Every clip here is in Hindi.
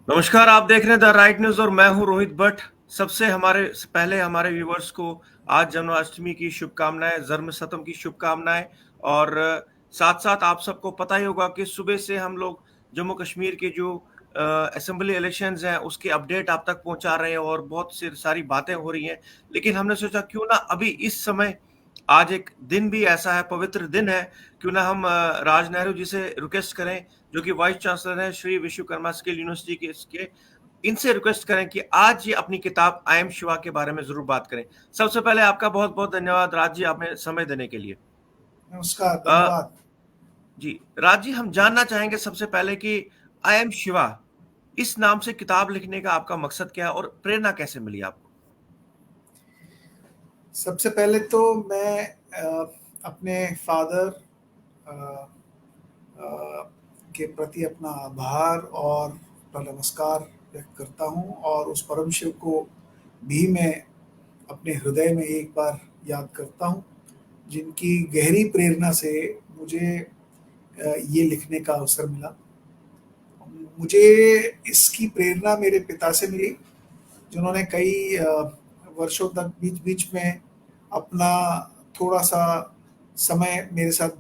नमस्कार, आप देख रहे हैं द राइट न्यूज और मैं हूं रोहित भट्ट। सबसे हमारे पहले हमारे व्यूवर्स को आज जन्माष्टमी की शुभकामनाएं, जन्म शतम की शुभकामनाएं। और साथ साथ आप सबको पता ही होगा कि सुबह से हम लोग जम्मू कश्मीर के जो असेंबली इलेक्शंस हैं उसके अपडेट आप तक पहुंचा रहे हैं और बहुत सी सारी बातें हो रही हैं। लेकिन हमने सोचा क्यों ना अभी इस समय, आज एक दिन भी ऐसा है, पवित्र दिन है, क्यों ना हम राज नेहरू जी से रिक्वेस्ट करें, जो कि वाइस चांसलर हैं श्री विश्वकर्मा स्किल यूनिवर्सिटी के इनसे रिक्वेस्ट करें कि आज ये अपनी किताब आई एम शिवा के बारे में जरूर बात करें। सबसे पहले आपका बहुत बहुत धन्यवाद राज जी, आपने समय देने के लिए। नमस्कार, अ, धन्यवाद। जी राज जी, हम जानना चाहेंगे सबसे पहले कि आई एम शिवा इस नाम से किताब लिखने का आपका मकसद क्या है और प्रेरणा कैसे मिली आपको? सबसे पहले तो मैं अपने फादर के प्रति अपना आभार और अपना नमस्कार व्यक्त करता हूँ और उस परम शिव को भी मैं अपने हृदय में एक बार याद करता हूँ, जिनकी गहरी प्रेरणा से मुझे ये लिखने का अवसर मिला। मुझे इसकी प्रेरणा मेरे पिता से मिली, जिन्होंने कई वर्षों तक बीच-बीच में अपना थोड़ा-सा समय मेरे साथ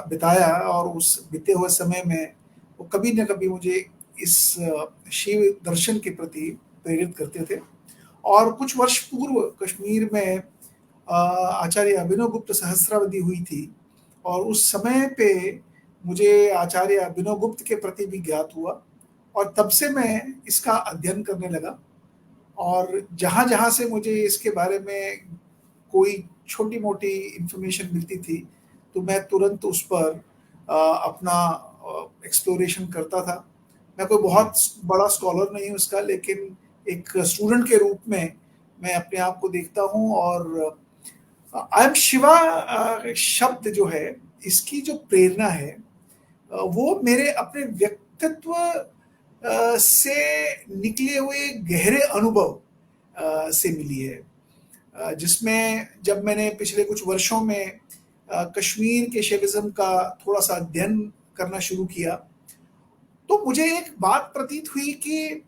बिताया और उस बीते हुए समय में वो कभी न कभी मुझे इस शिव दर्शन के प्रति प्रेरित करते थे। और कुछ वर्ष पूर्व कश्मीर में आचार्य अभिनव गुप्त सहस्रावधि हुई थी और उस समय पे मुझे आचार्य अभिनव गुप्त के प्रति भी ज्ञात हुआ और तब से मैं इसका अध्ययन करने लगा। और जहाँ-जहाँ से मुझे इसके बारे में कोई छोटी-मोटी इन्फॉर्मेशन मिलती थी, तो मैं तुरंत उस पर अपना एक्सप्लोरेशन करता था। मैं कोई जी। बहुत बड़ा स्कॉलर नहीं हूँ इसका, लेकिन एक स्टूडेंट के रूप में मैं अपने आप को देखता हूँ। और आई एम शिवा शब्द जो है, इसकी जो प्रेरणा है, वो मेरे अपने व्यक्तित्व से निकले हुए गहरे अनुभव से मिली है। जिसमें जब मैंने पिछले कुछ वर्षों में कश्मीर के शैविज़्म का थोड़ा-सा अध्ययन करना शुरू किया, तो मुझे एक बात प्रतीत हुई कि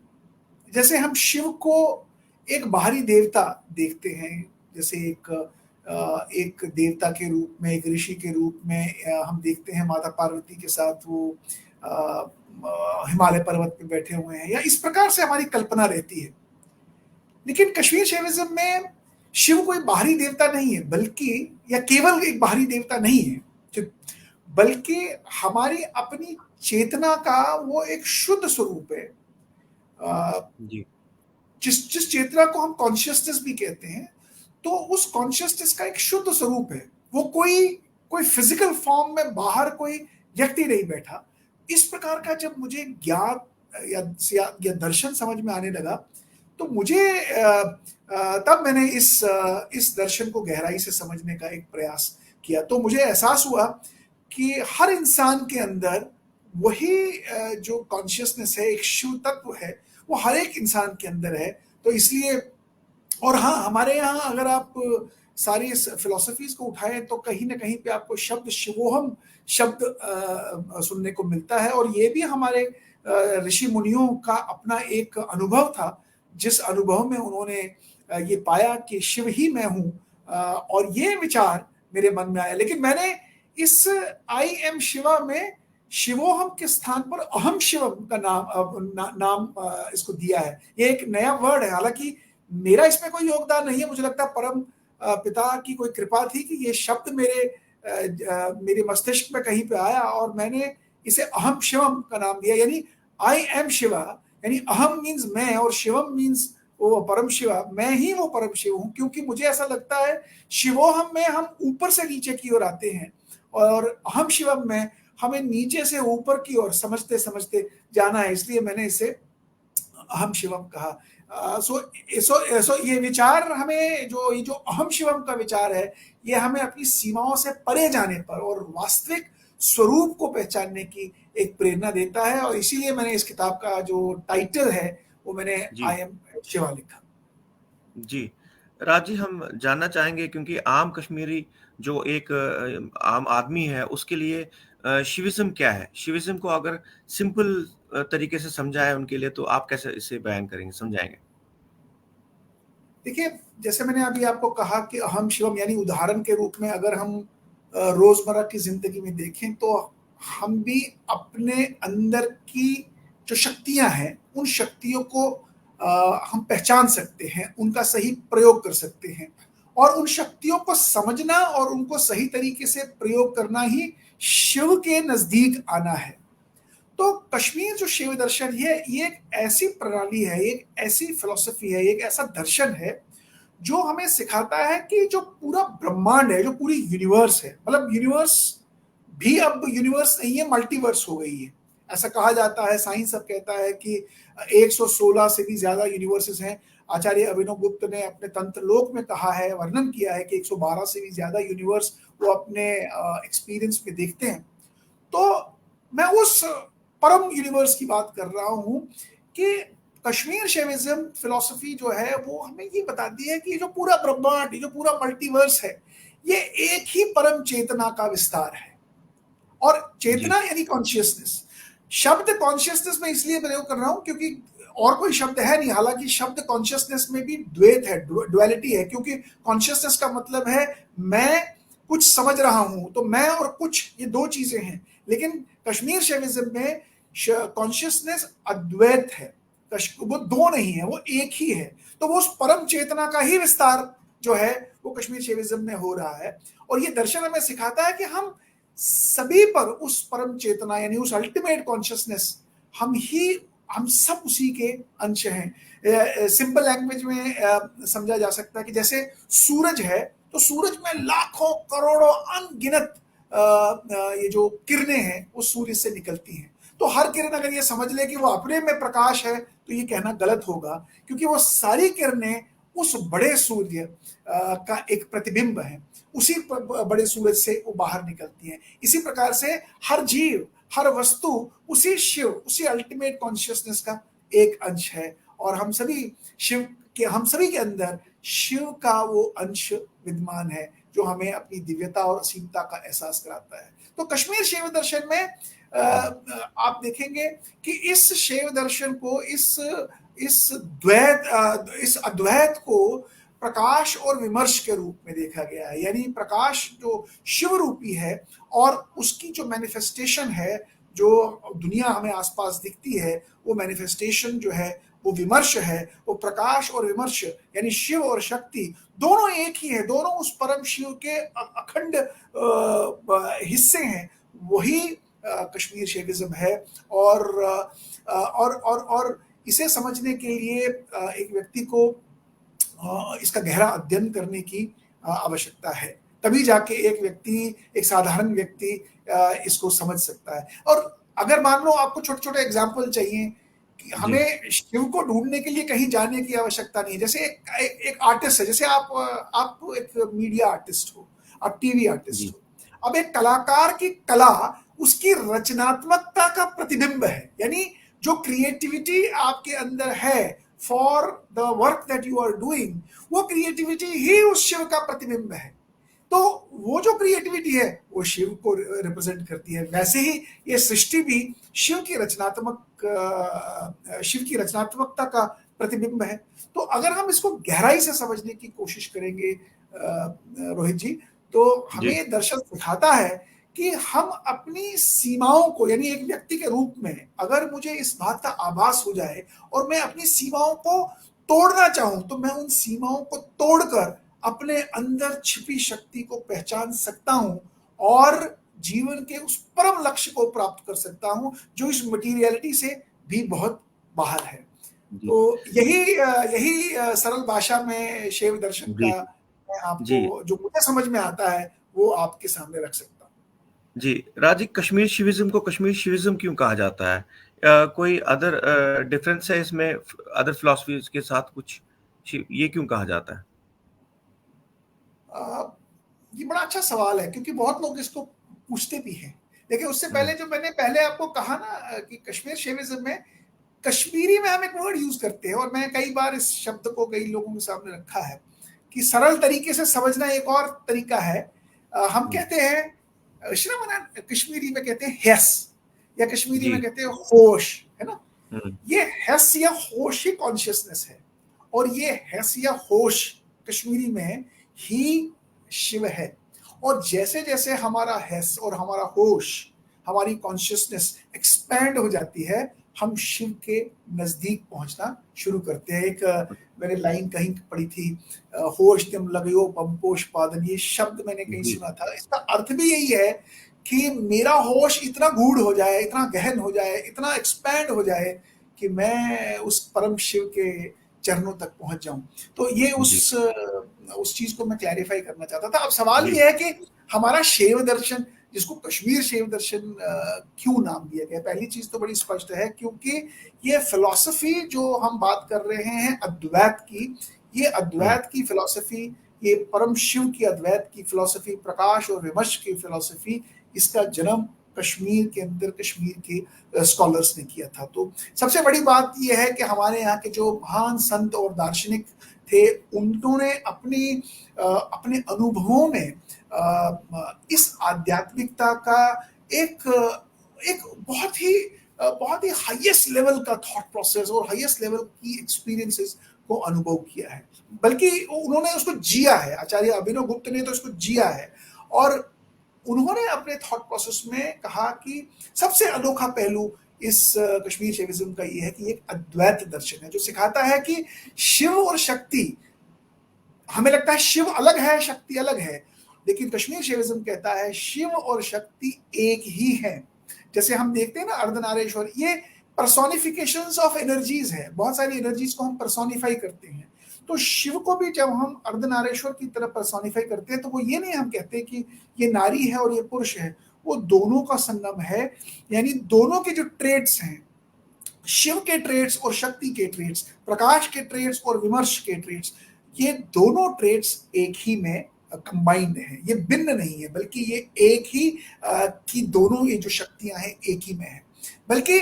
जैसे हम शिव को एक बाहरी देवता देखते हैं, जैसे एक देवता के रूप में, एक ऋषि के रूप में हम देखते हैं माता पार्वती के साथ वो हिमालय पर्वत पे बैठे हुए हैं, या इस प्रकार से हमारी कल्पना रहती है। लेकिन कश्मीर शैविज़्म में शिव कोई बाहरी देवता नहीं है, बल्कि या केवल एक बाहरी देवता नहीं है, जो बल्कि हमारी अपनी चेतना का वो एक शुद्ध स्वरूप है। अ, जी। जिस जिस चेतना को हम कॉन्शियसनेस भी कहते हैं, तो उस कॉन्शियसनेस का एक शुद्ध स्वरूप है। वो कोई कोई फिजिकल फॉर्म में बाहर कोई व्यक्ति नहीं बैठा। इस प्रकार का जब मुझे ज्ञान या दर्शन समझ में आने लगा, तो मुझे तब मैंने इस दर्शन को गहराई से समझने का एक प्रयास किया। तो मुझे एहसास हुआ कि हर इंसान के अंदर वही जो कॉन्शियसनेस है, एक शिव तत्व है, वो हर एक इंसान के अंदर है। तो इसलिए, और हाँ, हमारे यहाँ अगर आप सारी इस फिलॉसफीज़ को उठाएँ, तो कहीं न कहीं पे आपको शब्द शिवोहम शब्द सुनने को मिलता है। और ये भी हमारे ऋषि मुनियों का अपना एक अनुभव था, जिस अनुभव में उन्होंने ये पाया कि शिव ही मैं हूँ। और ये विचार मेरे मन में आया। लेकिन मैंने इस आई एम शिवा में शिवोहम के स्थान पर अहम शिवम का नाम इसको दिया है। ये एक नया वर्ड है, हालाँकि मेरा इसमें कोई योगदान नहीं है। मुझे लगता है परम पिता की कोई कृपा थी कि ये शब्द मेरे मस्तिष्क में कहीं पे आया और मैंने इसे अहम शिवम का नाम दिया, यानी आई एम शिवा। यानी अहम मीन्स मैं और शिवम मीन्स वो परम शिवा, मैं ही वो परम शिव हूँ। क्योंकि मुझे ऐसा लगता है शिवोहम में हम ऊपर से नीचे की ओर आते हैं और अहम शिवम में हमें नीचे से ऊपर की ओर समझते समझते जाना है, इसलिए मैंने इसे अहम शिवम कहा। सो ये विचार हमें, जो ये जो अहम शिवम का विचार है, ये हमें अपनी सीमाओं से परे जाने पर और वास्तविक स्वरूप को पहचानने की एक प्रेरणा देता है। और इसीलिए मैंने इस किताब का जो टाइटल है, वो मैंने जी। आई एम शिवा लिखा। जी। राज जी, हम जानना चाहेंगे क्योंकि आम कश्मीरी जो एक आम आदमी है उसके लिए शिविज्म क्या है? शिविज्म को अगर सिंपल तरीके से समझाए उनके लिए, तो आप कैसे इसे बयान करेंगे, समझाएंगे? देखिए, जैसे मैंने अभी आपको कहा कि अहम शिवम, यानी उदाहरण के रूप में अगर हम रोजमर्रा की जिंदगी में देखें तो हम भी अपने अंदर की जो शक्तियां हैं उन शक्तियों को हम पहचान सकते हैं, उनका सही प्रयोग कर सकते हैं, और उन शक्तियों को समझना और उनको सही तरीके से प्रयोग करना ही शिव के नजदीक आना है। तो कश्मीर जो शिव दर्शन है, ये एक ऐसी प्रणाली है, एक ऐसी फिलॉसफी है, एक ऐसा दर्शन है जो हमें सिखाता है कि जो पूरा ब्रह्मांड है, जो पूरी यूनिवर्स है, मतलब यूनिवर्स भी अब यूनिवर्स नहीं है, मल्टीवर्स हो गई है। ऐसा कहा जाता है, साइंस अब कहता है कि 116 से भी ज्यादा यूनिवर्सेस हैं। आचार्य अभिनव गुप्त ने अपने तंत्रलोक में कहा है, वर्णन किया है कि 112 से भी ज्यादा यूनिवर्स वो अपने एक्सपीरियंस में देखते हैं। तो मैं उस परम यूनिवर्स की बात कर रहा हूं कि कश्मीर शैविज्म फिलॉसफी जो है वो हमें ये बताती है कि जो पूरा ब्रह्मांड, जो पूरा मल्टीवर्स है, ये एक ही परम चेतना का विस्तार है। और जी। चेतना यानी कॉन्शियसनेस। शब्द कॉन्शियसनेस में इसलिए प्रयोग कर रहा हूं क्योंकि और कोई शब्द है नहीं, हालांकि शब्द कॉन्शियसनेस में भी द्वैत है, डुअलिटी है, क्योंकि कॉन्शियसनेस का मतलब है मैं कुछ समझ रहा हूं, तो मैं और कुछ ये दो चीजें हैं। लेकिन कश्मीर शैविज्म में कॉन्शियसनेस अद्वैत है, वो दो नहीं है, वो एक ही है। तो वो उस परम चेतना का ही विस्तार जो है वो कश्मीर शैविज्म में हो रहा है। और ये दर्शन हमें सिखाता है कि हम सभी पर उस परम चेतना यानी उस अल्टीमेट कॉन्शियसनेस, हम सब उसी के अंश हैं। सिंपल लैंग्वेज में समझा जा सकता है कि जैसे सूरज है, तो सूरज में लाखों करोड़ों अनगिनत ये जो किरणें हैं वो सूर्य से निकलती हैं। तो हर किरण अगर ये समझ ले कि वो अपने में प्रकाश है, तो ये कहना गलत होगा, क्योंकि वो सारी किरणें उस बड़े सूर्य का एक प्रतिबिंब है, उसी बड़े सूरज से वो बाहर निकलती हैं। इसी प्रकार से हर जीव, हर वस्तु उसी शिव, उसी अल्टीमेट कॉन्शियसनेस का एक अंश है। और हम सभी के अंदर शिव का वो अंश विद्यमान है जो हमें अपनी दिव्यता और असीमता का एहसास कराता है। तो कश्मीर शैव दर्शन में आप देखेंगे कि इस शैव दर्शन को, इस अद्वैत को प्रकाश और विमर्श के रूप में देखा गया है। यानी प्रकाश जो शिव रूपी है और उसकी जो मैनिफेस्टेशन है, जो दुनिया हमें आसपास दिखती है, वो मैनिफेस्टेशन जो है वो विमर्श है। वो प्रकाश और विमर्श यानी शिव और शक्ति दोनों एक ही है, दोनों उस परम शिव के अखंड हिस्से हैं। वही कश्मीर शैविज्म है। और इसे समझने के लिए एक व्यक्ति को इसका गहरा अध्ययन करने की आवश्यकता है, तभी जाके एक व्यक्ति, एक साधारण व्यक्ति इसको समझ सकता है। और अगर मान लो आपको छोटे छोटे एग्जाम्पल चाहिए कि हमें शिव को ढूंढने के लिए कहीं जाने की आवश्यकता नहीं है। जैसे एक आर्टिस्ट है, जैसे आप एक मीडिया आर्टिस्ट हो, आप टीवी आर्टिस्ट हो। अब एक कलाकार की कला उसकी रचनात्मकता का प्रतिबिंब है, यानी जो क्रिएटिविटी आपके अंदर है for the work that you are doing, वो क्रिएटिविटी ही उस शिव का प्रतिबिंब है। तो वो जो क्रिएटिविटी है वो शिव को रिप्रेजेंट करती है। वैसे ही ये सृष्टि भी शिव की रचनात्मकता का प्रतिबिंब है। तो अगर हम इसको गहराई से समझने की कोशिश करेंगे रोहित जी, तो हमें ये दर्शन सिखाता है कि हम अपनी सीमाओं को, यानी एक व्यक्ति के रूप में अगर मुझे इस बात का आभास हो जाए और मैं अपनी सीमाओं को तोड़ना चाहूं, तो मैं उन सीमाओं को तोड़कर अपने अंदर छिपी शक्ति को पहचान सकता हूं और जीवन के उस परम लक्ष्य को प्राप्त कर सकता हूं जो इस मटीरियलिटी से भी बहुत बाहर है। तो यही सरल भाषा में शैव दर्शन जी। का मैं जी। आपको जो मुझे समझ में आता है वो आपके सामने रख सकता हूं। जी, राजी, कश्मीर शिविज्म को कश्मीर शिविज्म क्यों कहा जाता है? कोई अदर डिफरेंस है इसमें अदर फिलॉसफीज के साथ कुछ? ये क्यों कहा जाता है? ये बड़ा अच्छा सवाल है, क्योंकि बहुत लोग इसको पूछते भी हैं। लेकिन उससे पहले जो मैंने पहले आपको कहा ना कि कश्मीर शैविज्म में कश्मीरी में हम एक वर्ड यूज करते हैं, और मैं कई बार इस शब्द को कई लोगों के सामने रखा है कि सरल तरीके से समझना एक और तरीका है। हम कहते हैं श्रवण कश्मीरी में कहते हैं हैस, या कश्मीरी में कहते हैं होश, है ना। ये हैस या होश ही कॉन्शियसनेस है, और ये हैस या होश कश्मीरी में ही शिव है। और जैसे जैसे हमारा हैस और हमारा होश, हमारी कॉन्शियसनेस एक्सपैंड हो जाती है, हम शिव के नजदीक पहुंचना शुरू करते हैं। एक मैंने लाइन कहीं पढ़ी थी, होश तिम लगयो पंपोश पादन, ये शब्द मैंने कहीं सुना था। इसका अर्थ भी यही है कि मेरा होश इतना गूढ़ हो जाए, इतना गहन हो जाए, इतना एक्सपैंड हो जाए कि मैं उस परम शिव के चरणों तक पहुंच जाऊं। तो ये उस चीज को मैं क्लैरिफाई करना चाहता था। अब सवाल ये है कि हमारा शैव दर्शन, जिसको कश्मीर शैव दर्शन क्यों नाम दिया गया, पहली चीज तो बड़ी स्पष्ट है, क्योंकि ये फिलॉसफी जो हम बात कर रहे हैं अद्वैत की, ये अद्वैत की फिलॉसफी, ये परम शिव की अद्वैत की फिलॉसफी, प्रकाश और विमर्श की फिलॉसफी, इसका जन्म कश्मीर के अंदर कश्मीर के स्कॉलर्स ने किया था। तो सबसे बड़ी बात यह है कि हमारे यहाँ के जो महान संत और दार्शनिक थे, उन्होंने अपने अनुभवों में इस आध्यात्मिकता का एक बहुत ही हाईएस्ट लेवल का थॉट प्रोसेस और हाईएस्ट लेवल की एक्सपीरियंसेस को अनुभव किया है, बल्कि उन्होंने उसको जिया है। आचार्य अभिनव गुप्त ने तो इसको जिया है, और उन्होंने अपने थॉट प्रोसेस में कहा कि सबसे अनोखा पहलू इस कश्मीर शैविज्म का ये है कि एक अद्वैत दर्शन है जो सिखाता है कि शिव और शक्ति, हमें लगता है शिव अलग है शक्ति अलग है, लेकिन कश्मीर शैविज्म कहता है शिव और शक्ति एक ही है। जैसे हम देखते हैं ना अर्धनारेश्वर, ये पर्सोनिफिकेशंस ऑफ एनर्जीज है, बहुत सारी एनर्जीज को हम पर्सोनिफाई करते हैं। तो शिव को भी जब हम अर्धनारेश्वर की तरफ पर्सोनिफाई करते हैं तो वो ये नहीं हम कहते कि ये नारी है और ये पुरुष है, वो दोनों का संगम है। यानी दोनों के जो ट्रेड्स हैं, शिव के ट्रेड्स और शक्ति के ट्रेड्स, प्रकाश के ट्रेड्स और विमर्श के ट्रेड्स, ये दोनों ट्रेड्स एक ही में कंबाइंड है, ये भिन्न नहीं है, बल्कि ये एक ही की दोनों ये जो शक्तियां हैं एक ही में है, बल्कि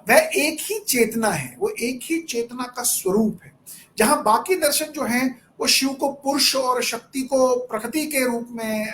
वह एक ही चेतना है, वो एक ही चेतना का स्वरूप है। जहां बाकी दर्शन जो हैं वो शिव को पुरुष और शक्ति को प्रकृति के रूप में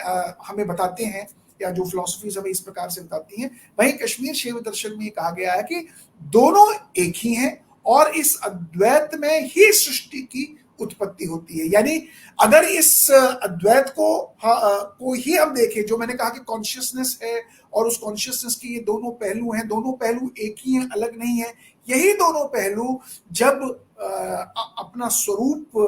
हमें बताते हैं, या जो फिलॉसफीज हमें इस प्रकार से बताती हैं, वहीं कश्मीर शैव दर्शन में कहा गया है कि दोनों एक ही हैं और इस अद्वैत में ही सृष्टि की उत्पत्ति होती है। यानी अगर इस अद्वैत को ही हम देखें, जो मैंने कहा कि कॉन्शियसनेस है और उस कॉन्शियसनेस के ये दोनों पहलू हैं, दोनों पहलू एक ही हैं, अलग नहीं है। यही दोनों पहलू जब अपना स्वरूप,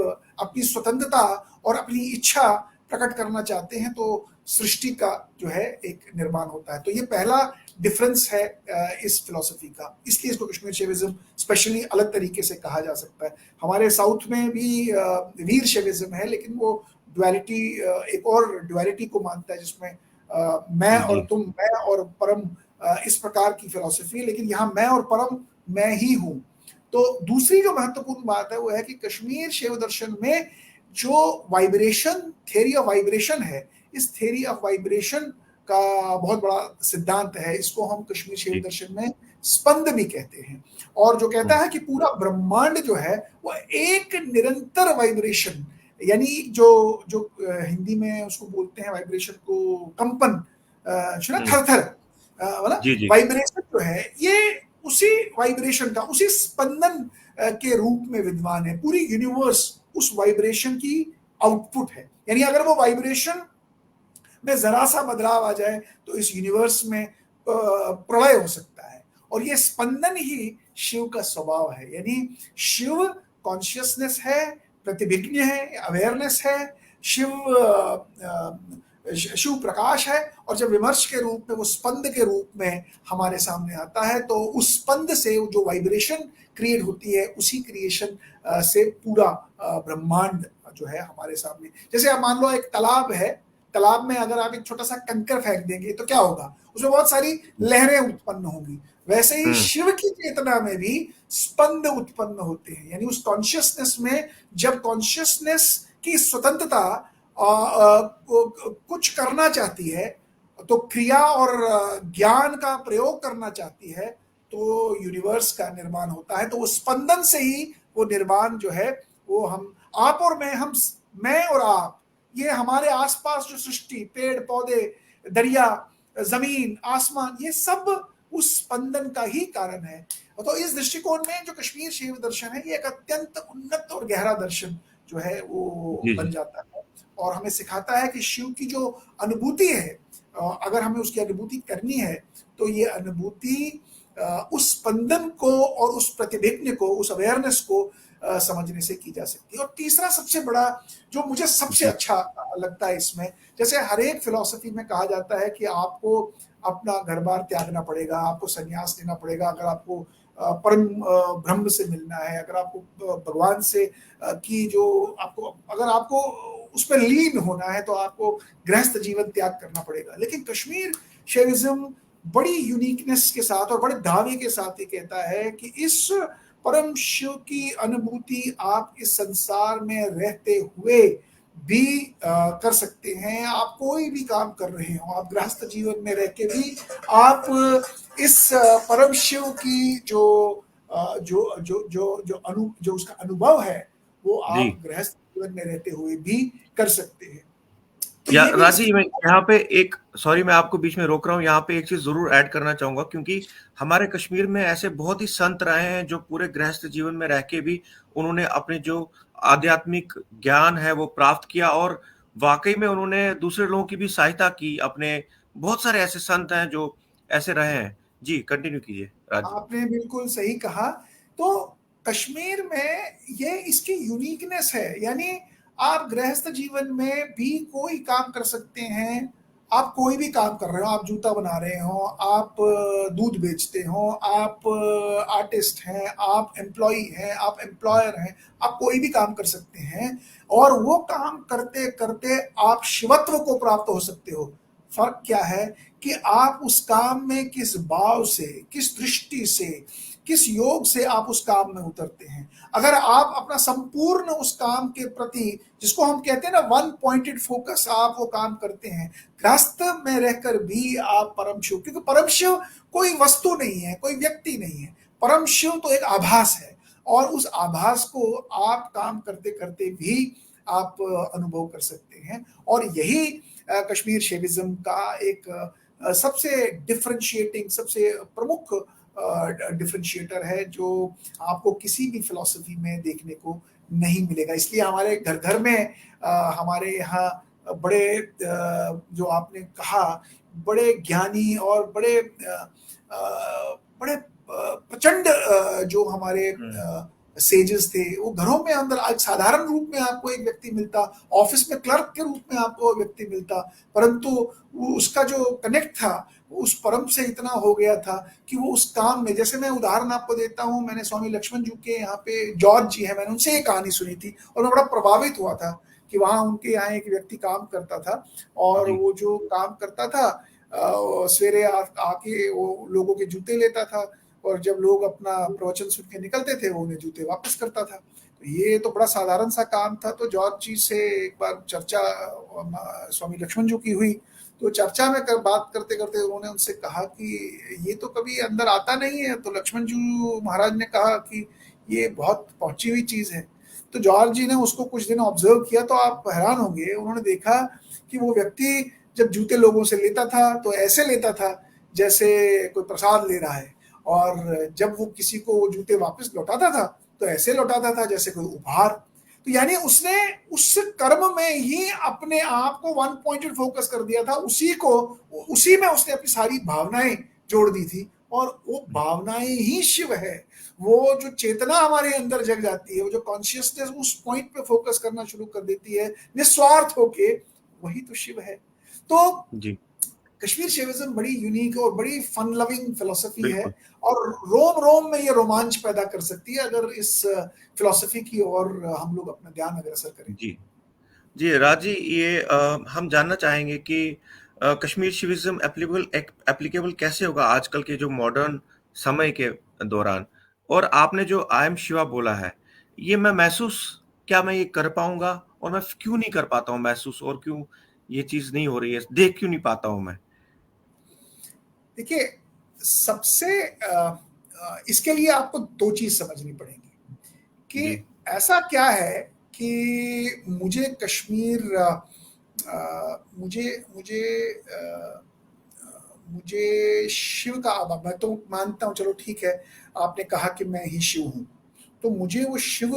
अपनी स्वतंत्रता और अपनी इच्छा प्रकट करना चाहते हैं तो सृष्टि का जो है एक निर्माण होता है। तो ये पहला डिफरेंस है इस फिलॉसफी का, इसलिए इसको कश्मीर शैविज्म स्पेशली अलग तरीके से कहा जा सकता है। हमारे साउथ में भी वीर शैविज्म है, लेकिन वो डुअलिटी, एक और डुअलिटी को मानता है जिसमें मैं और तुम, मैं और परम, इस प्रकार की फिलॉसफी है। लेकिन यहाँ मैं और परम मैं ही हूँ। तो दूसरी जो महत्वपूर्ण बात है वो है कि कश्मीर शैव दर्शन में जो वाइब्रेशन, थ्योरी ऑफ वाइब्रेशन है, इस थ्योरी ऑफ वाइब्रेशन का बहुत बड़ा सिद्धांत है। इसको हम कश्मीर शैव दर्शन में स्पंद भी कहते हैं, और जो कहता है कि पूरा ब्रह्मांड जो है वो एक निरंतर वाइब्रेशन, यानी जो हिंदी में उसको बोलते हैं वाइब्रेशन को कंपन, थर-थर वाला वाइब्रेशन जो है, ये उसी वाइब्रेशन का, उसी स्पंदन के रूप में विद्वान है। पूरी यूनिवर्स उस वाइब्रेशन की आउटपुट है। यानी अगर वो वाइब्रेशन में जरा सा बदलाव आ जाए तो इस यूनिवर्स में प्रलय हो सकता है, और ये स्पंदन ही शिव का स्वभाव है। यानी शिव कॉन्शियसनेस है, प्रतिभिज्ञ है, अवेयरनेस है, शिव प्रकाश है, और जब विमर्श के रूप में, वो स्पंद के रूप में हमारे सामने आता है तो उस स्पंद से जो वाइब्रेशन क्रिएट होती है, उसी क्रिएशन से पूरा ब्रह्मांड जो है हमारे सामने। जैसे आप मान लो एक तालाब है, तालाब में अगर आप एक छोटा सा कंकर फेंक देंगे तो क्या होगा, उसमें बहुत सारी लहरें उत्पन्न होंगी। वैसे ही शिव की चेतना में भी स्पंद उत्पन्न होते हैं। यानी उस कॉन्शियसनेस में जब कॉन्शियसनेस की स्वतंत्रता कुछ करना चाहती है, तो क्रिया और ज्ञान का प्रयोग करना चाहती है, तो यूनिवर्स का निर्माण होता है। तो वो स्पंदन से ही वो निर्माण जो है वो हम, आप और मैं और आप, ये हमारे आसपास जो सृष्टि, पेड़ पौधे, दरिया, जमीन, आसमान, ये सब उस स्पंदन का ही कारण है। तो इस दृष्टिकोण में जो कश्मीर शिव दर्शन है, ये एक अत्यंत उन्नत और गहरा दर्शन जो है वो जी बन जी जाता है, और हमें सिखाता है कि शिव की जो अनुभूति है, अगर हमें उसकी अनुभूति करनी है, तो ये अनुभूति उस स्पंदन को और उस प्रतिभिज्ञ को, उस अवेयरनेस को समझने से की जा सकती है। और तीसरा सबसे बड़ा, जो मुझे सबसे जी अच्छा लगता है इसमें, जैसे हर एक फिलॉसफी में कहा जाता है कि आपको अपना घर बार त्यागना पड़ेगा, आपको संन्यास लेना पड़ेगा, अगर आपको परम ब्रह्म से मिलना है, अगर आपको भगवान से की जो आपको, अगर आपको उस पर लीन होना है, तो आपको गृहस्थ जीवन त्याग करना पड़ेगा। लेकिन कश्मीर शैविज्म बड़ी यूनिकनेस के साथ और बड़े दावे के साथ ये कहता है कि इस परम शिव की अनुभूति आप इस संसार में रहते हुए भी कर सकते हैं। आप कोई भी काम कर रहे हो, आप गृहस्थ जीवन में रह के भी आप इस परम शिव की जो उसका अनुभव है, वो जी। आप गृहस्थ जीवन में रहते हुए भी कर सकते हैं। तो या ये भी राजी, इसकी, मैं यहाँ पे एक, सॉरी मैं आपको बीच में रोक रहा हूँ, यहाँ पे एक चीज जरूर ऐड करना चाहूंगा, क्योंकि हमारे कश्मीर में ऐसे बहुत ही संत रहे हैं जो पूरे गृहस्थ जीवन में रह के भी उन्होंने अपने जो आध्यात्मिक ज्ञान है वो प्राप्त किया, और वाकई में उन्होंने दूसरे लोगों की भी सहायता की। अपने बहुत सारे ऐसे संत हैं जो ऐसे रहे हैं। जी कंटिन्यू कीजिए राजी। आपने बिल्कुल सही कहा। तो कश्मीर में ये इसकी यूनिकनेस है, यानी आप गृहस्थ जीवन में भी कोई काम कर सकते हैं। आप कोई भी काम कर रहे हो, आप जूता बना रहे हो, आप दूध बेचते हो, आप आर्टिस्ट हैं, आप एम्प्लॉई हैं, आप एम्प्लॉयर हैं, आप कोई भी काम कर सकते हैं, और वो काम करते करते आप शिवत्व को प्राप्त हो सकते हो। फर्क क्या है कि आप उस काम में किस भाव से, किस दृष्टि से, किस योग से आप उस काम में उतरते हैं। अगर आप अपना संपूर्ण उस काम के प्रति, जिसको हम कहते हैं ना वन पॉइंटेड फोकस, आप वो काम करते हैं, गृहस्थ में रहकर भी आप परम शिव, क्योंकि परम शिव कोई वस्तु नहीं है, कोई व्यक्ति नहीं है, परम शिव तो एक आभास है, और उस आभास को आप काम करते करते भी आप अनुभव कर सकते हैं। और यही कश्मीर शेविज्म का एक सबसे डिफरेंशिएटिंग, सबसे प्रमुख डिफरेंशिएटर है, जो आपको किसी भी फिलॉसफी में देखने को नहीं मिलेगा। इसलिए हमारे घर घर में हमारे यहाँ बड़े जो आपने कहा, बड़े ज्ञानी और बड़े प्रचंड जो हमारे हम्म। सेजेस थे, वो घरों में अंदर एक साधारण रूप में आपको एक व्यक्ति मिलता, ऑफिस में क्लर्क के रूप में आपको व्यक्ति मिलता, परंतु उसका जो कनेक्ट था उस परम से इतना हो गया था कि वो उस काम में, जैसे मैं उदाहरण आपको देता हूँ, मैंने स्वामी लक्ष्मण जी के यहाँ पे जॉर्ज जी है, मैंने उनसे एक कहानी सुनी थी और मैं बड़ा प्रभावित हुआ था कि वहाँ उनके यहाँ एक व्यक्ति काम करता था, और जी वो जो काम करता था सवेरे आके वो लोगों के जूते लेता था, और जब लोग अपना प्रवचन सुन के निकलते थे, वो उन्हें जूते वापस करता था। तो ये तो बड़ा साधारण सा काम था। तो जॉर्ज जी से एक बार चर्चा स्वामी लक्ष्मण जी की हुई, तो चर्चा में बात करते करते उन्होंने उनसे कहा कि ये तो कभी अंदर आता नहीं है। तो लक्ष्मण जी महाराज ने कहा कि ये बहुत पहुंची हुई चीज है। तो जॉर्ज जी ने उसको कुछ दिन ऑब्जर्व किया, तो आप हैरान होंगे, उन्होंने देखा कि वो व्यक्ति जब जूते लोगों से लेता था तो ऐसे लेता था जैसे कोई प्रसाद ले रहा है, और जब वो किसी को वो जूते वापस लौटाता था तो ऐसे लौटाता था जैसे कोई उपहार। तो यानी उसने उस कर्म में ही अपने आप को वन पॉइंटेड फोकस कर दिया था, उसी में उसने अपनी सारी भावनाएं जोड़ दी थी, और वो भावनाएं ही शिव है। वो जो चेतना हमारे अंदर जग जाती है, वो जो कॉन्शियसनेस उस पॉइंट पे फोकस करना शुरू कर देती है निस्वार्थ होके, वही तो शिव है। तो जी कश्मीर शेविज्म बड़ी यूनिक और बड़ी फन लविंग फिलोसफी है, बिल्कुल। और रोम रोम में ये रोमांच पैदा कर सकती है अगर इस फिलोसफी की ओर हम लोग अपना ध्यान अग्रसर करें। जी जी राजी, ये हम जानना चाहेंगे कि कश्मीर शिविज्म एप्लीकेबल कैसे होगा आजकल के जो मॉडर्न समय के दौरान। और आपने जो आई एम शिवा बोला है, ये मैं महसूस, क्या मैं ये कर पाऊंगा, और मैं क्यों नहीं कर पाता हूँ महसूस, और क्यों ये चीज नहीं हो रही है, देख क्यों नहीं पाता हूँ मैं। देखिए, सबसे इसके लिए आपको दो चीज समझनी पड़ेगी कि जी ऐसा क्या है कि मुझे कश्मीर मुझे मुझे मुझे शिव का मैं तो मानता हूँ, चलो ठीक है, आपने कहा कि मैं ही शिव हूँ, तो मुझे वो शिव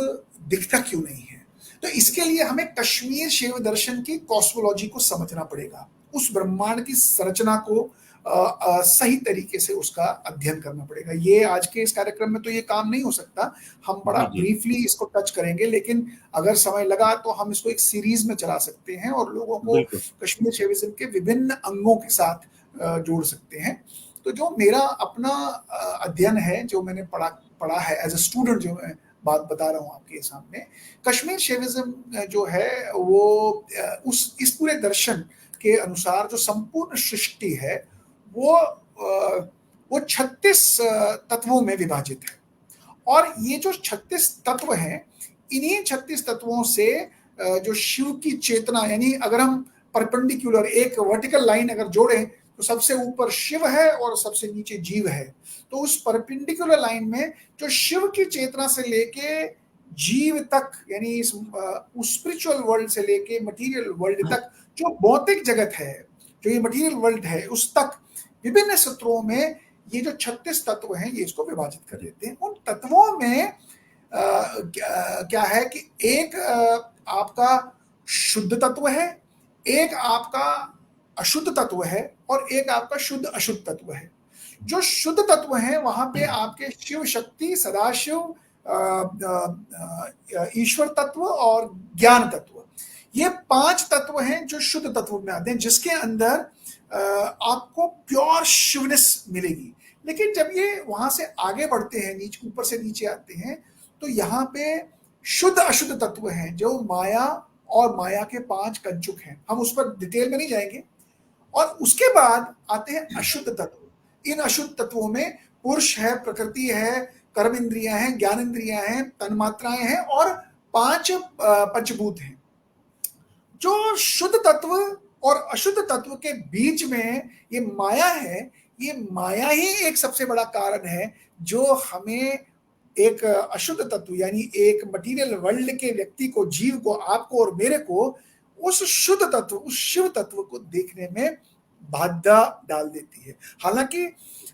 दिखता क्यों नहीं है? तो इसके लिए हमें कश्मीर शिव दर्शन की कॉस्मोलॉजी को समझना पड़ेगा, उस ब्रह्मांड की संरचना को सही तरीके से उसका अध्ययन करना पड़ेगा। ये आज के इस कार्यक्रम में तो ये काम नहीं हो सकता, हम बड़ा जी, जी। ब्रीफली इसको टच करेंगे, लेकिन अगर समय लगा तो हम इसको एक सीरीज में चला सकते हैं और लोगों को बिल्कुल। कश्मीर शिविज्म के विभिन्न अंगों के साथ जोड़ सकते हैं। तो जो मेरा अपना अध्ययन है, जो मैंने पढ़ा है एज अ स्टूडेंट, जो मैं बात बता रहा हूँ आपके सामने, कश्मीर शिविज्म जो है वो उस इस पूरे दर्शन के अनुसार जो संपूर्ण सृष्टि है वो वो 36 तत्वों में विभाजित है। और ये जो 36 तत्व हैं, इन्हीं 36 तत्वों से जो शिव की चेतना, यानी अगर हम परपेंडिकुलर एक वर्टिकल लाइन अगर जोड़ें तो सबसे ऊपर शिव है और सबसे नीचे जीव है। तो उस परपेंडिकुलर लाइन में जो शिव की चेतना से लेके जीव तक, यानी उस स्पिरिचुअल वर्ल्ड से लेके मटेरियल वर्ल्ड तक, जो भौतिक जगत है, जो ये मटेरियल वर्ल्ड है, उस तक विभिन्न सत्रों में ये जो 36 तत्व हैं ये इसको विभाजित कर देते हैं। उन तत्वों में क्या है कि एक आपका शुद्ध तत्व है, एक आपका अशुद्ध तत्व है और एक आपका शुद्ध अशुद्ध तत्व है। जो शुद्ध तत्व है वहां पे आपके शिव शक्ति, सदाशिव, ईश्वर तत्व और ज्ञान तत्व, ये 5 तत्व हैं जो शुद्ध तत्व में आते हैं, जिसके अंदर आपको प्योर शिवनेस मिलेगी। लेकिन जब ये वहां से आगे बढ़ते हैं, नीचे ऊपर से नीचे आते हैं, तो यहाँ पे शुद्ध अशुद्ध तत्व हैं जो माया और माया के 5 कंचुक हैं। हम उस पर डिटेल में नहीं जाएंगे। और उसके बाद आते हैं अशुद्ध तत्व। इन अशुद्ध तत्वों में पुरुष है, प्रकृति है, कर्म इंद्रियां हैं, ज्ञान इंद्रियां हैं, तन्मात्राएं हैं और 5 पंचभूत हैं। जो शुद्ध तत्व और अशुद्ध तत्व के बीच में ये माया है, ये माया ही एक सबसे बड़ा कारण है जो हमें एक अशुद्ध तत्व, यानी एक मटेरियल वर्ल्ड के व्यक्ति को, जीव को, आपको और मेरे को उस शुद्ध तत्व, उस शिव तत्व को देखने में बाधा डाल देती है। हालांकि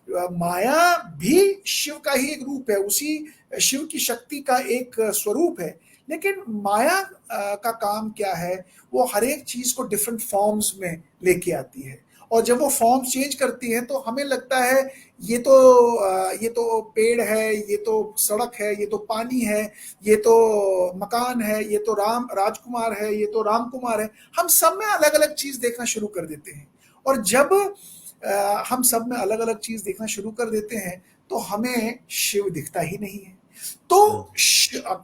माया भी शिव का ही एक रूप है, उसी शिव की शक्ति का एक स्वरूप है। लेकिन माया का काम क्या है, वो हर एक चीज को डिफरेंट फॉर्म्स में लेके आती है, और जब वो फॉर्म चेंज करती है तो हमें लगता है ये तो पेड़ है, ये तो सड़क है, ये तो पानी है, ये तो मकान है, ये तो राजकुमार है, ये तो राम कुमार है। हम सब में अलग अलग चीज देखना शुरू कर देते हैं, और जब हम सब में अलग अलग चीज देखना शुरू कर देते हैं तो हमें शिव दिखता ही नहीं है। तो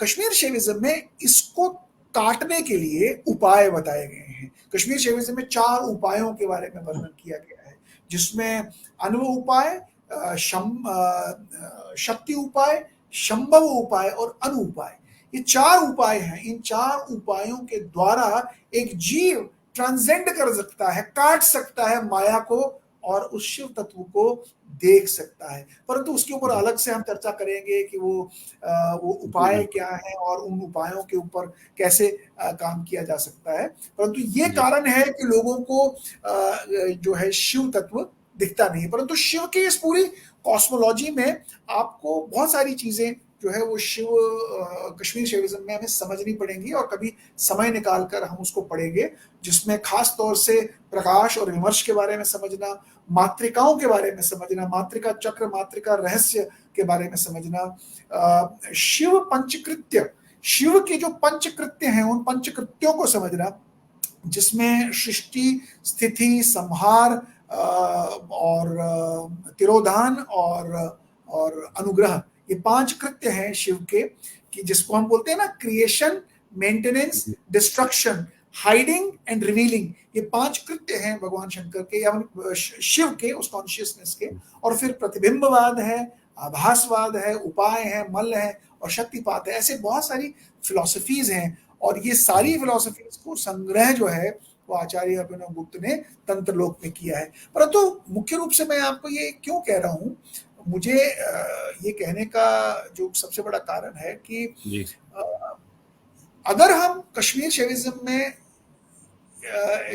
कश्मीर शिविज्म में इसको काटने के लिए उपाय बताए गए हैं। कश्मीर शिविज्म में 4 उपायों के बारे में वर्णन किया गया है, जिसमें अनुभव उपाय, शक्ति उपाय, शंभव उपाय और अनु उपाय, ये 4 उपाय हैं। इन 4 उपायों के द्वारा एक जीव ट्रांसेंड कर सकता है, काट सकता है माया को और उस शिव तत्व को देख सकता है। परंतु उसके ऊपर अलग से हम चर्चा करेंगे कि वो उपाय क्या है और उन उपायों के ऊपर कैसे काम किया जा सकता है। परंतु ये कारण है कि लोगों को जो है शिव तत्व दिखता नहीं। परंतु शिव की इस पूरी कॉस्मोलॉजी में आपको बहुत सारी चीजें जो है वो कश्मीर शिविज्म में हमें समझनी पड़ेंगी, और कभी समय निकालकर हम उसको पढ़ेंगे, जिसमें खास तौर से प्रकाश और विमर्श के बारे में समझना, मातृकाओं के बारे में समझना, मातृका चक्र, मातृका रहस्य के बारे में समझना, शिव पंचकृत्य, शिव के जो पंचकृत्य हैं उन पंचकृत्यों को समझना, जिसमें सृष्टि, स्थिति, संहार और तिरोधान और अनुग्रह, ये 5 कृत्य हैं शिव के, कि जिसको हम बोलते हैं ना, creation, maintenance, destruction, hiding and revealing. ये 5 कृत्य हैं भगवान शंकर के या शिव के, उस कॉन्शियसनेस के। और फिर प्रतिबिंबवाद है, आभासवाद है, उपाय है, मल है और शक्तिपात है। ऐसे बहुत सारी फिलॉसफीज हैं, और ये सारी फिलॉसफीज को संग्रह जो है वो आचार्य अभिनव गुप्त ने तंत्रलोक में किया है। परंतु मुख्य रूप से मैं आपको ये क्यों कह रहा हूँ, मुझे ये कहने का जो सबसे बड़ा कारण है कि अगर हम कश्मीर शिविज्म में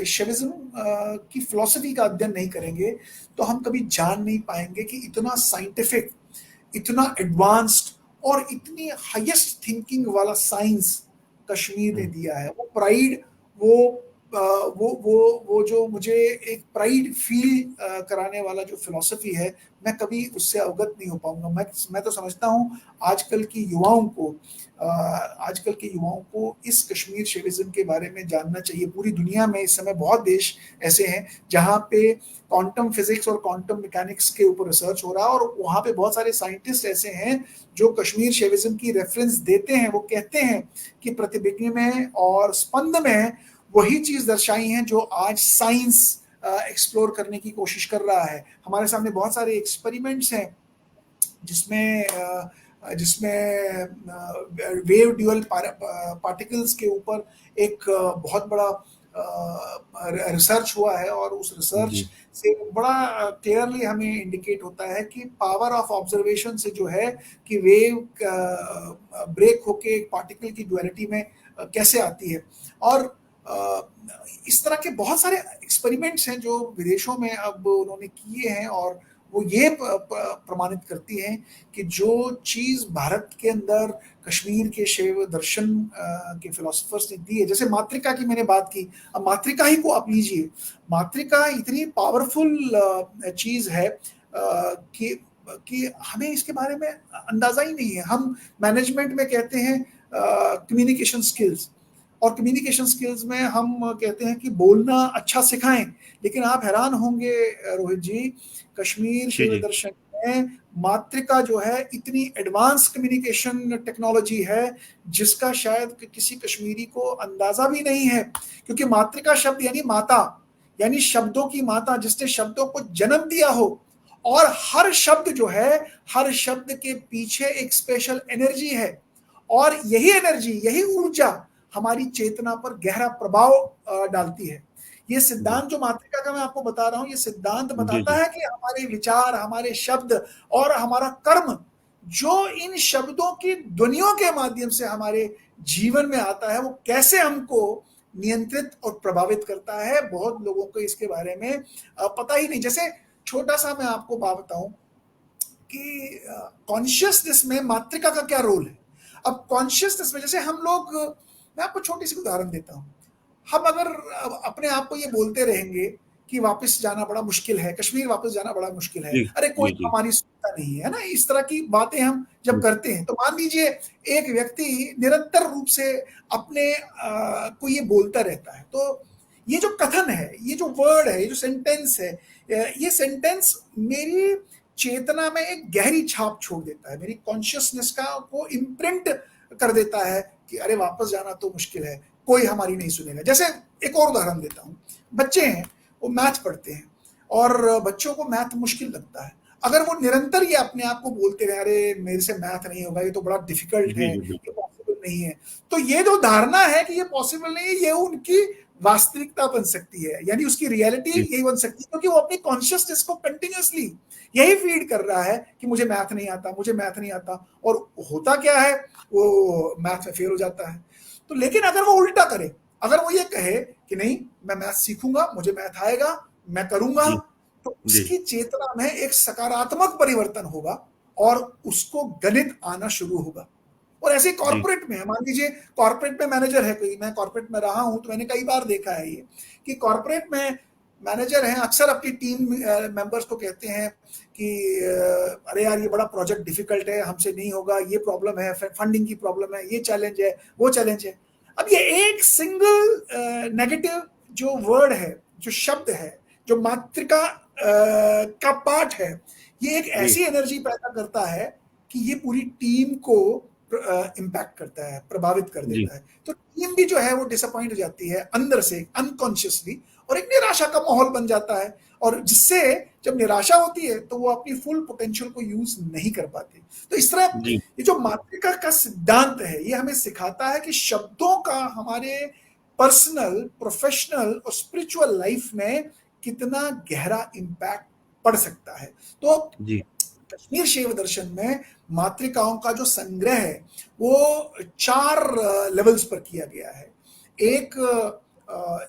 शैविज्म की फिलॉसफी का अध्ययन नहीं करेंगे तो हम कभी जान नहीं पाएंगे कि इतना साइंटिफिक, इतना एडवांस्ड और इतनी हाईएस्ट थिंकिंग वाला साइंस कश्मीर ने दिया है। वो प्राइड, वो वो जो मुझे एक प्राइड फील कराने वाला जो फिलॉसफी है, मैं कभी उससे अवगत नहीं हो पाऊंगा। मैं तो समझता हूँ आजकल की युवाओं को इस कश्मीर शेविज्म के बारे में जानना चाहिए। पूरी दुनिया में इस समय बहुत देश ऐसे हैं जहाँ पे क्वांटम फिजिक्स और क्वांटम मैकेनिक्स के ऊपर रिसर्च हो रहा है, और वहाँ पे बहुत सारे साइंटिस्ट ऐसे हैं जो कश्मीर शेविज्म की रेफरेंस देते हैं। वो कहते हैं कि प्रतिभिज्ञ में और स्पंद में वही चीज दर्शाई है जो आज साइंस एक्सप्लोर करने की कोशिश कर रहा है। हमारे सामने बहुत सारे एक्सपेरिमेंट्स हैं जिसमें वेव ड्यूअल पार्टिकल्स के ऊपर एक बहुत बड़ा रिसर्च हुआ है, और उस रिसर्च से बड़ा क्लियरली हमें इंडिकेट होता है कि पावर ऑफ ऑब्जर्वेशन से जो है कि वेव ब्रेक होके एक पार्टिकल की ड्युअलिटी में कैसे आती है। और इस तरह के बहुत सारे एक्सपेरिमेंट्स हैं जो विदेशों में अब उन्होंने किए हैं, और वो ये प्रमाणित करती हैं कि जो चीज भारत के अंदर कश्मीर के शैव दर्शन के फिलोसफर्स ने दी है, जैसे मातृका की मैंने बात की, अब मातृका ही को आप लीजिए। मातृका इतनी पावरफुल चीज है कि हमें इसके बारे में अंदाजा ही नहीं है। हम मैनेजमेंट में कहते हैं कम्युनिकेशन स्किल्स, और कम्युनिकेशन स्किल्स में हम कहते हैं कि बोलना अच्छा सिखाएं, लेकिन आप हैरान होंगे रोहित जी, कश्मीर शैव दर्शन में मातृका जो है इतनी एडवांस कम्युनिकेशन टेक्नोलॉजी है जिसका शायद किसी कश्मीरी को अंदाजा भी नहीं है। क्योंकि मातृका शब्द यानी माता, यानी शब्दों की माता, जिसने शब्दों को जन्म दिया हो, और हर शब्द जो है, हर शब्द के पीछे एक स्पेशल एनर्जी है, और यही एनर्जी, यही ऊर्जा हमारी चेतना पर गहरा प्रभाव डालती है। ये सिद्धांत जो मातृका का मैं आपको बता रहा हूं, ये सिद्धांत बताता है कि हमारे विचार, हमारे शब्द और हमारा कर्म जो इन शब्दों की ध्वनियों के माध्यम से हमारे जीवन में आता है, वो कैसे हमको नियंत्रित और प्रभावित करता है। बहुत लोगों को इसके बारे में पता ही नहीं। जैसे छोटा सा मैं आपको बात बताऊं कि कॉन्शियसनेस में मातृका का क्या रोल है। अब कॉन्शियसनेस में जैसे हम लोग, मैं आपको छोटी सी उदाहरण देता हूं। हम अगर अपने आप को ये बोलते रहेंगे कि वापस जाना बड़ा मुश्किल है, कश्मीर वापस जाना बड़ा मुश्किल है, अरे कोई हमारी सुनता नहीं है ना, इस तरह की बातें हम जब करते हैं, तो मान लीजिए एक व्यक्ति निरंतर रूप से अपने को ये बोलता रहता है, तो ये जो कथन है, ये जो वर्ड है, ये जो सेंटेंस है, ये सेंटेंस मेरी चेतना में एक गहरी छाप छोड़ देता है, मेरी कॉन्शियसनेस का को इम्प्रिंट कर देता है कि अरे वापस जाना तो मुश्किल है, कोई हमारी नहीं सुनेगा। जैसे एक और उदाहरण देता हूं, बच्चे हैं, वो मैथ पढ़ते हैं, और बच्चों को मैथ मुश्किल लगता है। अगर वो निरंतर ये अपने आप को बोलते रहे, अरे मेरे से मैथ नहीं होगा, ये तो बड़ा डिफिकल्ट है, ये पॉसिबल नहीं है, तो ये जो धारणा है कि ये पॉसिबल नहीं है, ये उनकी वास्तविकता बन सकती है, यानी उसकी रियलिटी यही बन सकती है, क्योंकि वो अपनी कॉन्शियसनेस को कंटिन्यूअसली यही फीड कर रहा है कि मुझे मैथ नहीं आता, मुझे मैथ नहीं आता, और होता क्या है, वो मैथ में फेल हो जाता है। तो लेकिन अगर वो उल्टा करे, अगर वो ये कहे कि नहीं मैं मैथ सीखूंगा, मुझे मैथ आएगा, मैं करूंगा, तो उसकी चेतना में एक सकारात्मक परिवर्तन होगा और उसको गणित आना शुरू होगा। और ऐसे कॉर्पोरेट में, मान लीजिए कॉर्पोरेट में मैनेजर है कोई, मैं कॉर्पोरेट में रहा हूं तो मैंने कई बार देखा है ये कि कॉर्पोरेट में मैनेजर हैं, अक्सर अपनी टीम मेंबर्स को कहते हैं कि अरे यार ये बड़ा प्रोजेक्ट डिफिकल्ट है, हमसे नहीं होगा, ये प्रॉब्लम है, फंडिंग की प्रॉब्लम है, ये चैलेंज है, वो चैलेंज है। अब ये एक सिंगल नेगेटिव जो वर्ड है, जो शब्द है, जो मातृका का पार्ट है, ये एक ऐसी एनर्जी पैदा करता है कि ये पूरी टीम को इम्पैक्ट करता है, प्रभावित कर देता है। तो टीम भी जो है वो डिसअपॉइंट हो जाती है अंदर से, अनकॉन्शियसली, और एक निराशा का माहौल बन जाता है, और जिससे जब निराशा होती है तो वो अपनी फुल पोटेंशियल को यूज नहीं कर पाते। तो इस तरह ये जो मातृका का सिद्धांत है, ये हमें सिखाता है कि शब्दों का हमारे पर्सनल, प्रोफेशनल और स्पिरिचुअल लाइफ में कितना गहरा इम्पैक्ट पड़ सकता है। तो कश्मीर शैव दर्शन में मातृकाओं का जो संग्रह है वो 4 लेवल्स पर किया गया है। एक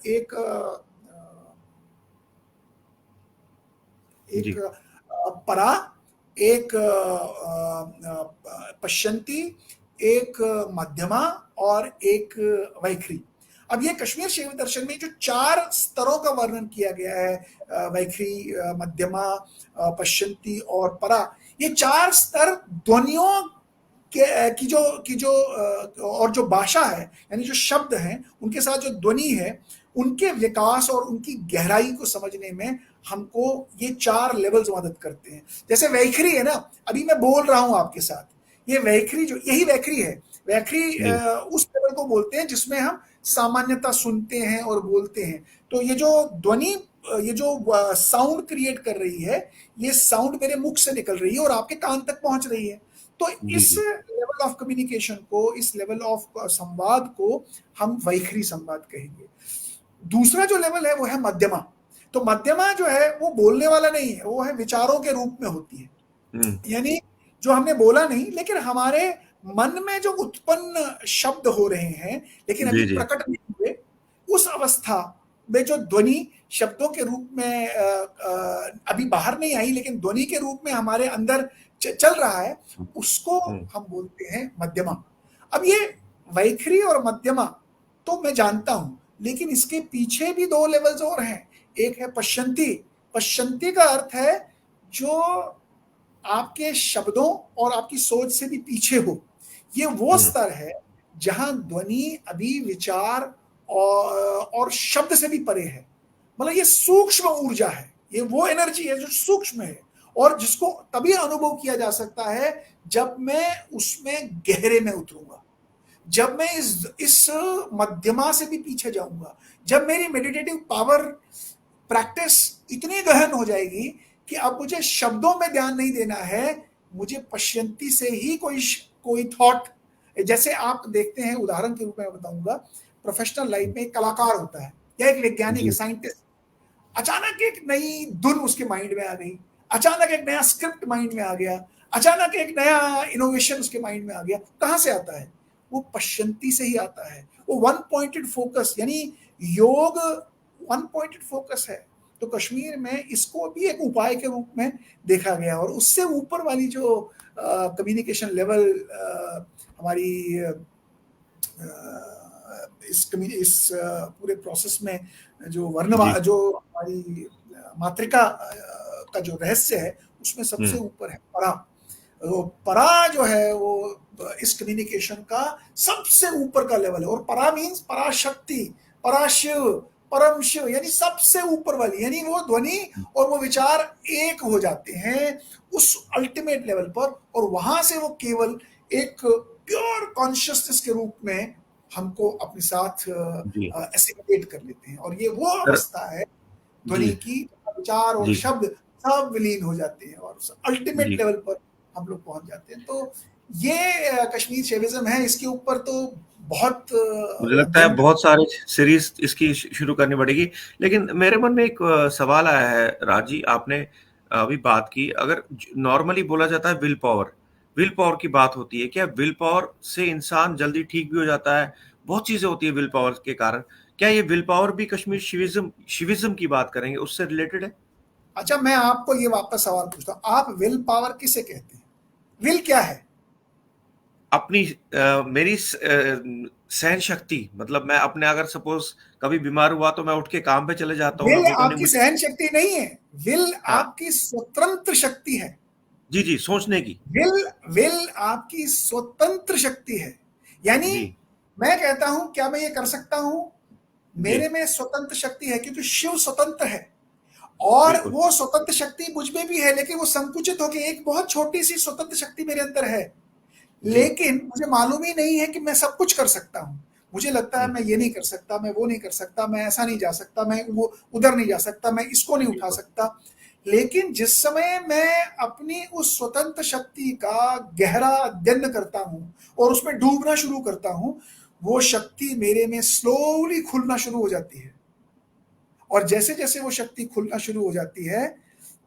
एक जी। परा, एक पश्यंती, एक मध्यमा और एक वैखरी। अब ये कश्मीर शैव दर्शन में जो 4 स्तरों का वर्णन किया गया है, वैखरी, मध्यमा, पश्यंती और परा, ये 4 स्तर ध्वनियों की जो और जो भाषा है, यानी जो शब्द हैं उनके साथ जो ध्वनि है, उनके विकास और उनकी गहराई को समझने में हमको ये 4 लेवल्स मदद करते हैं। जैसे वैखरी है ना, अभी मैं बोल रहा हूं आपके साथ, ये वैखरी, जो यही वैखरी है। वैखरी जी। उस लेवल को बोलते हैं जिसमें हम सामान्यता सुनते हैं और बोलते हैं। तो ये जो ध्वनि, ये जो साउंड क्रिएट कर रही है, ये साउंड मेरे मुख से निकल रही है और आपके कान तक पहुंच रही है। तो जी। इस जी। लेवल ऑफ कम्युनिकेशन को, इस लेवल ऑफ संवाद को हम वैखरी संवाद कहेंगे। दूसरा जो लेवल है वो है मध्यमा। तो मध्यमा जो है वो बोलने वाला नहीं है, वो है विचारों के रूप में होती है। हम्म। यानी जो हमने बोला नहीं, लेकिन हमारे मन में जो उत्पन्न शब्द हो रहे हैं लेकिन अभी जी। जी। प्रकट नहीं हुए, उस अवस्था में जो ध्वनि शब्दों के रूप में अभी बाहर नहीं आई लेकिन ध्वनि के रूप में हमारे अंदर चल रहा है, उसको हम्म। हम बोलते हैं मध्यमा। अब ये वैखरी और मध्यमा तो मैं जानता हूं, लेकिन इसके पीछे भी 2 लेवल्स और हैं। एक है पश्यंती। पश्यंती का अर्थ है जो आपके शब्दों और आपकी सोच से भी पीछे हो। ये वो हम्म। स्तर है जहां ध्वनि अभी विचार और शब्द से भी परे है। मतलब ये सूक्ष्म ऊर्जा है, ये वो एनर्जी है जो सूक्ष्म है और जिसको तभी अनुभव किया जा सकता है जब मैं उसमें गहरे में उतरूंगा, जब मैं इस मध्यमा से भी पीछे जाऊंगा, जब मेरी मेडिटेटिव पावर, प्रैक्टिस इतनी गहन हो जाएगी कि अब मुझे शब्दों में ध्यान नहीं देना है, मुझे पश्यंती से ही कोई थॉट। जैसे आप देखते हैं, उदाहरण के रूप में बताऊंगा, प्रोफेशनल लाइफ में एक कलाकार होता है या एक वैज्ञानिक है, जी। साइंटिस्ट, अचानक एक नई धुन उसके माइंड में आ गई, अचानक एक नया स्क्रिप्ट माइंड में आ गया, अचानक एक नया इनोवेशन उसके माइंड में आ गया। कहां से आता है? वो पश्यंती से ही आता है। वो वन पॉइंटेड फोकस, यानी योग वन पॉइंटेड फोकस है। तो कश्मीर में इसको भी एक उपाय के रूप में देखा गया और उससे ऊपर वाली जो कम्युनिकेशन लेवल हमारी इस पूरे प्रोसेस में जो जी। जो हमारी मातृका का जो रहस्य है, उसमें सबसे हम्म। ऊपर है परा। तो परा जो है वो इस कम्युनिकेशन का सबसे ऊपर का लेवल है। और परा मीन्स पराशक्ति, पराशिव, परम शिव, यानी सबसे ऊपर वाली, यानी वो ध्वनि और वो विचार एक हो जाते हैं उस अल्टीमेट लेवल पर। और वहां से वो केवल एक प्योर कॉन्शियसनेस के रूप में हमको अपने साथ जी। एसिमिलेट कर लेते हैं। और ये वो सर। अवस्था है जी। ध्वनि की, विचार और जी। शब्द सब विलीन हो जाते हैं और अल्टीमेट जी। लेवल पर हम लोग पहुंच जाते हैं। तो ये कश्मीर शैविज्म है। इसके ऊपर तो बहुत मुझे लगता है अध्ययन। बहुत सारे सीरीज इसकी शुरू करनी पड़ेगी। लेकिन मेरे मन में एक सवाल आया है राजी, आपने अभी बात की, अगर नॉर्मली बोला जाता है विल पावर की बात होती है, क्या विल पावर से इंसान जल्दी ठीक भी हो जाता है? बहुत चीजें होती है विल पावर के कारण। क्या ये विल पावर भी कश्मीर शिविज्म की बात करेंगे उससे रिलेटेड है? अच्छा, मैं आपको ये वापस सवाल पूछता हूँ, आप विल पावर किसे कहते हैं? विल क्या है? अपनी मेरी सहन शक्ति, मतलब मैं अपने, अगर सपोज कभी बीमार हुआ तो मैं उठ के काम पे चले जाता हूँ, विल लोगों ने आपकी मुझे। सहन शक्ति नहीं है, विल हाँ। आपकी स्वतंत्र शक्ति है। जी। जी, सोचने की। विल विल आपकी स्वतंत्र शक्ति है। यानी जी। मैं कहता हूं क्या मैं ये कर सकता हूं? जी। मेरे में स्वतंत्र शक्ति है क्योंकि शिव स्वतंत्र है और बिल्कुल। वो स्वतंत्र शक्ति मुझ में भी है, लेकिन वो संकुचित होकर एक बहुत छोटी सी स्वतंत्र शक्ति मेरे अंदर है। जी। लेकिन मुझे मालूम ही नहीं है कि मैं सब कुछ कर सकता हूं। मुझे लगता है हम्म। मैं ये नहीं कर सकता, मैं वो नहीं कर सकता, मैं ऐसा नहीं जा सकता, मैं वो उधर नहीं जा सकता, मैं इसको नहीं उठा बिल्कुल। सकता। लेकिन जिस समय मैं अपनी उस स्वतंत्र शक्ति का गहरा अध्ययन करता हूं और उसमें डूबना शुरू करता हूं, वो शक्ति मेरे में स्लोली खुलना शुरू हो जाती है। और जैसे जैसे वो शक्ति खुलना शुरू हो जाती है,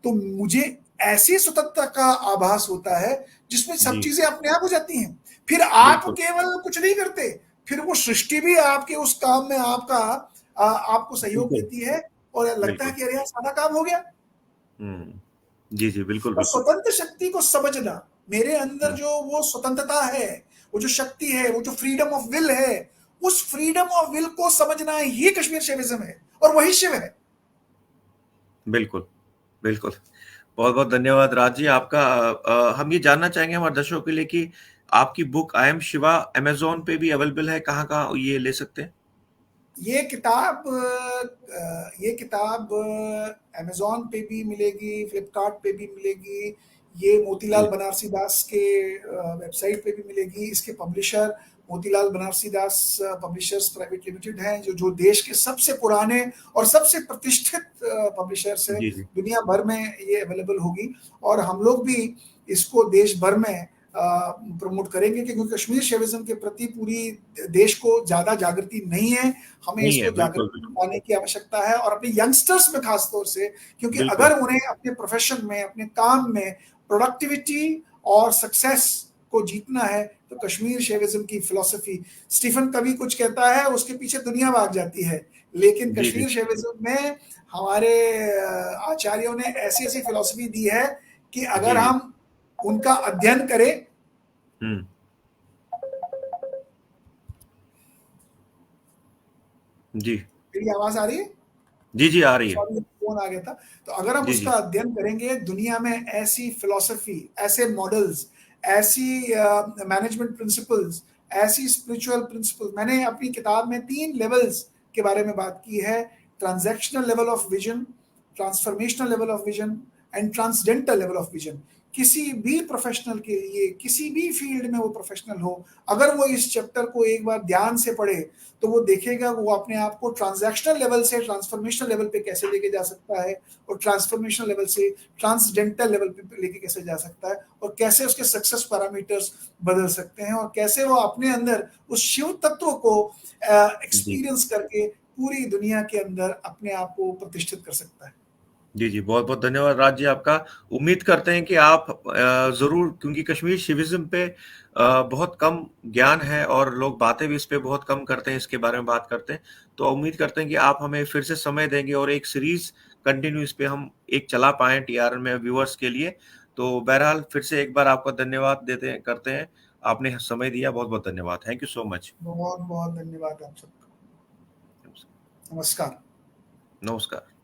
तो मुझे ऐसी स्वतंत्रता का आभास होता है जिसमें सब जी। चीजें अपने आप हो जाती हैं। फिर आप बिल्कुल। केवल कुछ नहीं करते, फिर वो सृष्टि भी आपके उस काम में आपका आपको सहयोग बिल्कुल। देती है और लगता है बिल्कुल। कि अरे यार सारा काम हो गया। जी, जी, बिल्कुल, तो बिल्कुल। स्वतंत्र शक्ति को समझना, मेरे अंदर हुँ, जो वो स्वतंत्रता है, वो जो शक्ति है, वो जो फ्रीडम ऑफ विल है, उस फ्रीडम ऑफ विल को समझना ही कश्मीर शेविज्म है और वही शिव है। बिल्कुल, बिल्कुल। बहुत-बहुत धन्यवाद राज जी आपका। हम ये जानना चाहेंगे हमारे दर्शकों के लिए कि आपकी book I am Shiva Amazon पे भी अवेलेबल है, कहाँ-कहाँ ये ले सकते हैं? ये किताब अमेज़न पे भी मिलेगी, फ्लिपकार्ट पे भी मिलेगी, ये मोतीलाल जी, बनारसी दास के वेबसाइट पे भी मिलेगी। इसके पब्लिशर मोतीलाल बनारसी दास पब्लिशर्स प्राइवेट लिमिटेड हैं, जो देश के सबसे पुराने और सबसे प्रतिष्ठित पब्लिशर्स हैं। जी, जी। दुनिया भर में ये अवेलेबल होगी और हम लोग भी इसको देश भर में प्रमोट करेंगे, क्योंकि कश्मीर शेविज्म के प्रति पूरी देश को ज़्यादा जागृति नहीं है। हमें नहीं है, इसको बिल्कुल, जागृति बिल्कुल। लाने की आवश्यकता है और अपने यंगस्टर्स में खास तौर से, क्योंकि बिल्कुल, अगर उन्हें अपने प्रोफेशन में, अपने काम में प्रोडक्टिविटी और सक्सेस को जीतना है, तो कश्मीर शेविज्म की फिलॉसफी, स्टीफन कभी कुछ कहता है उसके पीछे दुनिया भाग जाती है, लेकिन जी, जी। कश्मीर शेविज्म में हमारे आचार्यों ने ऐसी ऐसी फिलॉसफी दी है कि जी, अगर जी। हम उनका अध्ययन करें। हुँ। जी। मेरी आवाज आ रही है? जी, जी, आ रही है। सॉरी फोन आ गया था। तो अगर हम जी, उसका जी। अध्ययन करेंगे, दुनिया में ऐसी फिलॉसफी, ऐसे मॉडल्स, ऐसी मैनेजमेंट प्रिंसिपल्स, ऐसी स्पिरिचुअल प्रिंसिपल, मैंने अपनी किताब में 3 लेवल्स के बारे में बात की है। Transactional level of vision, transformational level of vision and transcendental level of vision. किसी भी प्रोफेशनल के लिए, किसी भी फील्ड में वो प्रोफेशनल हो, अगर वो इस चैप्टर को एक बार ध्यान से पढ़े, तो वो देखेगा वो अपने आप को ट्रांजैक्शनल लेवल से ट्रांसफॉर्मेशनल लेवल पे कैसे लेके जा सकता है, और ट्रांसफॉर्मेशनल लेवल से ट्रांसडेंटल लेवल पे लेके कैसे जा सकता है, और कैसे उसके सक्सेस पैरामीटर्स बदल सकते हैं, और कैसे वो अपने अंदर उस शिव तत्व को जी। एक्सपीरियंस करके पूरी दुनिया के अंदर अपने आप को प्रतिष्ठित कर सकता है। जी, जी, बहुत-बहुत धन्यवाद राज जी आपका। उम्मीद करते हैं कि आप ज़रूर, क्योंकि कश्मीर शिविज़्म पे बहुत कम ज्ञान है और लोग बातें भी इस पे बहुत कम करते हैं, इसके बारे में बात करते हैं। तो उम्मीद करते हैं कि आप हमें फिर से समय देंगे और एक सीरीज़ कंटिन्यू इस पे हम एक चला पाएँ टीआरएन में व्यूअर्स के लिए। तो बहरहाल फिर से एक बार आपका धन्यवाद देते करते हैं। आपने समय दिया, बहुत-बहुत धन्यवाद। Thank you so much. बहुत बहुत धन्यवाद आप सबका। नमस्कार। नमस्कार।